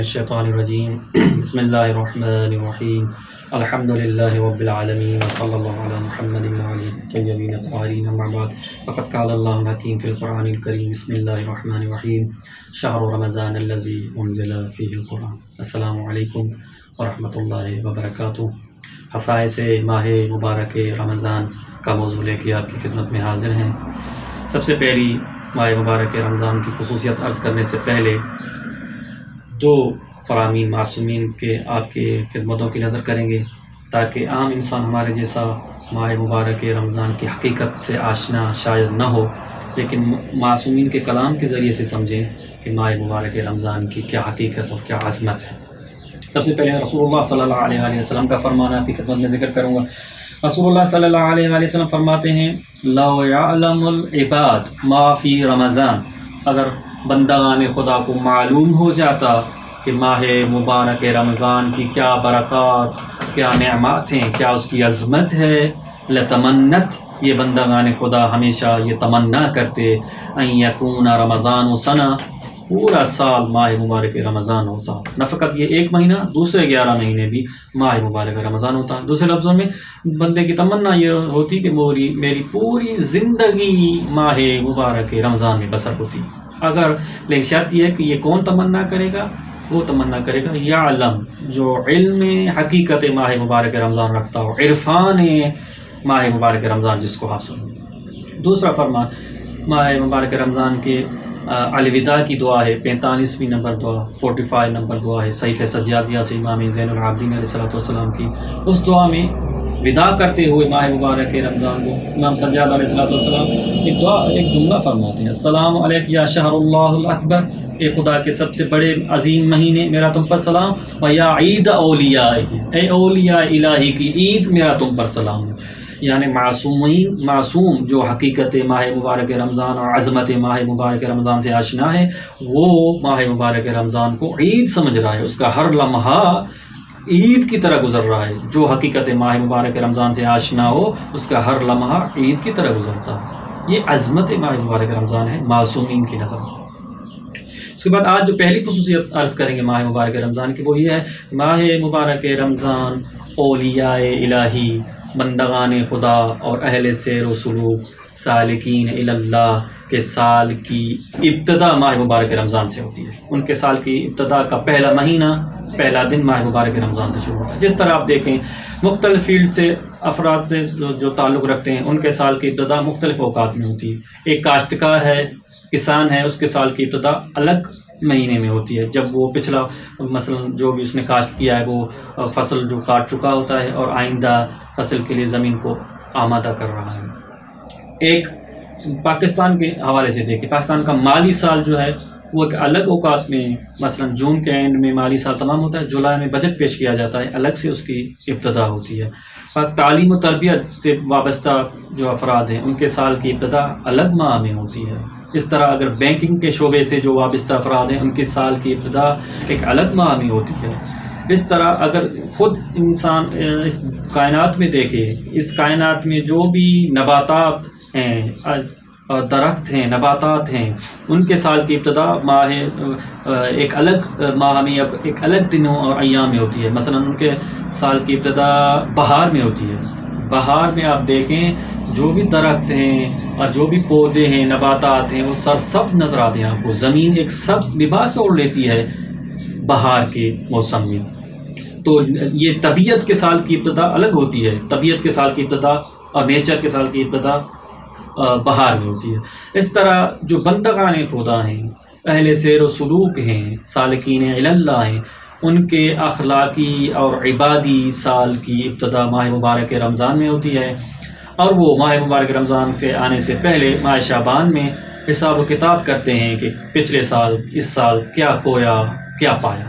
الشیطان الرجیم بسم اللہ الرحمن الرحیم الحمد للہ رب العالمین وصلی اللہ علی محمد وعلی طیبین الطاہرین اما بعد فقد قال اللہ الحکیم فی القرآن الکریم بسم اللہ الرحمن الرحیم شہر رمضان الذی انزل فیہ القرآن۔ السلام علیکم ورحمۃ اللہ وبرکاتہ۔ خصائص ماہ مبارک رمضان کا موضوع لے کے آپ کی خدمت میں حاضر ہیں۔ سب سے پہلی ماہ مبارک رمضان کی خصوصیت عرض کرنے سے پہلے دو فرامین معصومین کے آپ کی خدمتوں کی نظر کریں گے تاکہ عام انسان ہمارے جیسا ماہ مبارک رمضان کی حقیقت سے آشنا شاید نہ ہو، لیکن معصومین کے کلام کے ذریعے سے سمجھیں کہ ماہ مبارک رمضان کی کیا حقیقت اور کیا عظمت ہے۔ سب سے پہلے رسول اللہ صلی اللہ علیہ وسلم کا فرمان آپ کی خدمت میں ذکر کروں گا۔ رسول اللہ صلی اللہ علیہ وسلم فرماتے ہیں لو یعلم العباد ما فی رمضان، اگر بندگان خدا کو معلوم ہو جاتا کہ ماہ مبارک رمضان کی کیا برکات، کیا نعمات ہیں، کیا اس کی عظمت ہے، لتمنت، یہ بندگان خدا ہمیشہ یہ تمنا کرتے ان یکون رمضان سنہ، پورا سال ماہ مبارک رمضان ہوتا، نہ فقط یہ ایک مہینہ، دوسرے 11 مہینے بھی ماہ مبارک رمضان ہوتا۔ دوسرے لفظوں میں بندے کی تمنا یہ ہوتی کہ میری پوری زندگی ماہ مبارک رمضان میں بسر ہوتی۔ لیکن شرط یہ ہے کہ یہ کون تمنا کرے گا؟ وہ تمنا کرے گا یعلم، جو علم حقیقت ماہ مبارک رمضان رکھتا ہو، عرفان ماہ مبارک رمضان جس کو حاصل ہو۔ دوسرا فرمان ماہ مبارک رمضان کے الوداع کی دعا ہے، 45ویں نمبر دعا، 45 نمبر دعا ہے صحیفہ سجادیہ سے امام زین العابدین علیہ السلام کی۔ اس دعا میں وداع کرتے ہوئے ماہ مبارک رمضان کو امام سجاد علیہ السلام ایک جملہ فرماتے ہیں، السلام علیک یا شہر اللہ الاکبر، اے خدا کے سب سے بڑے عظیم مہینے، میرا تم پر سلام، و یا عید اولیاء، اے اولیاء الہی کی عید، میرا تم پر سلام۔ یعنی معصوم جو حقیقت ماہ مبارک رمضان اور عظمت ماہ مبارک رمضان سے آشنا ہے، وہ ماہ مبارک رمضان کو عید سمجھ رہا ہے، اس کا ہر لمحہ عید کی طرح گزر رہا ہے۔ جو حقیقت ماہ مبارک رمضان سے آشنا ہو، اس کا ہر لمحہ عید کی طرح گزرتا ہے۔ یہ عظمت ماہ مبارک رمضان ہے معصومین کی نظر۔ اس کے بعد آج جو پہلی خصوصیت عرض کریں گے ماہ مبارک رمضان کی، وہ یہ ہے ماہ مبارک رمضان اولیاء الہی، بندگان خدا اور اہل سیر و سلوک، سالکین الی اللہ کے سال کی ابتدا ماہ مبارک رمضان سے ہوتی ہے۔ ان کے سال کی ابتدا کا پہلا مہینہ، پہلا دن ماہ مبارک رمضان سے شروع ہوتا ہے۔ جس طرح آپ دیکھیں مختلف فیلڈ سے افراد سے جو تعلق رکھتے ہیں، ان کے سال کی ابتدا مختلف اوقات میں ہوتی ہے۔ ایک کاشتکار ہے، کسان ہے، اس کے سال کی ابتدا الگ مہینے میں ہوتی ہے، جب وہ پچھلا مثلا جو بھی اس نے کاشت کیا ہے وہ فصل جو کاٹ چکا ہوتا ہے اور آئندہ فصل کے لیے زمین کو آمادہ کر رہا ہے۔ ایک پاکستان کے حوالے سے دیکھیں، پاکستان کا مالی سال جو ہے وہ ایک الگ اوقات میں، مثلا جون کے اینڈ میں مالی سال تمام ہوتا ہے، جولائی میں بجٹ پیش کیا جاتا ہے، الگ سے اس کی ابتدا ہوتی ہے۔ تعلیم و تربیت سے وابستہ جو افراد ہیں، ان کے سال کی ابتدا الگ ماہ میں ہوتی ہے۔ اس طرح اگر بینکنگ کے شعبے سے جو وابستہ افراد ہیں، ان کے سال کی ابتدا ایک الگ ماہ میں ہوتی ہے۔ اس طرح اگر خود انسان اس کائنات میں دیکھے، اس کائنات میں جو بھی نباتات ہیں، درخت ہیں، نباتات ہیں، ان کے سال کی ابتدا ماہ ایک الگ ماہ میں، ایک الگ دنوں اور ایام میں ہوتی ہے۔ مثلا ان کے سال کی ابتدا بہار میں ہوتی ہے۔ بہار میں آپ دیکھیں جو بھی درخت ہیں اور جو بھی پودے ہیں، نباتات ہیں، وہ سرسبز نظر آتے ہیں آپ کو، زمین ایک سبز لباس اوڑھ لیتی ہے بہار کے موسم میں۔ تو یہ طبیعت کے سال کی ابتدا الگ ہوتی ہے، طبیعت کے سال کی ابتدا اور نیچر کے سال کی ابتدا بہار میں ہوتی ہے۔ اس طرح جو بندگان خدا ہیں، اہل سیر و سلوک ہیں، سالکین الی اللہ ہیں، ان کے اخلاقی اور عبادی سال کی ابتدا ماہ مبارک رمضان میں ہوتی ہے، اور وہ ماہ مبارک رمضان کے آنے سے پہلے ماہ شعبان میں حساب و کتاب کرتے ہیں کہ پچھلے سال، اس سال کیا کھویا، کیا پایا۔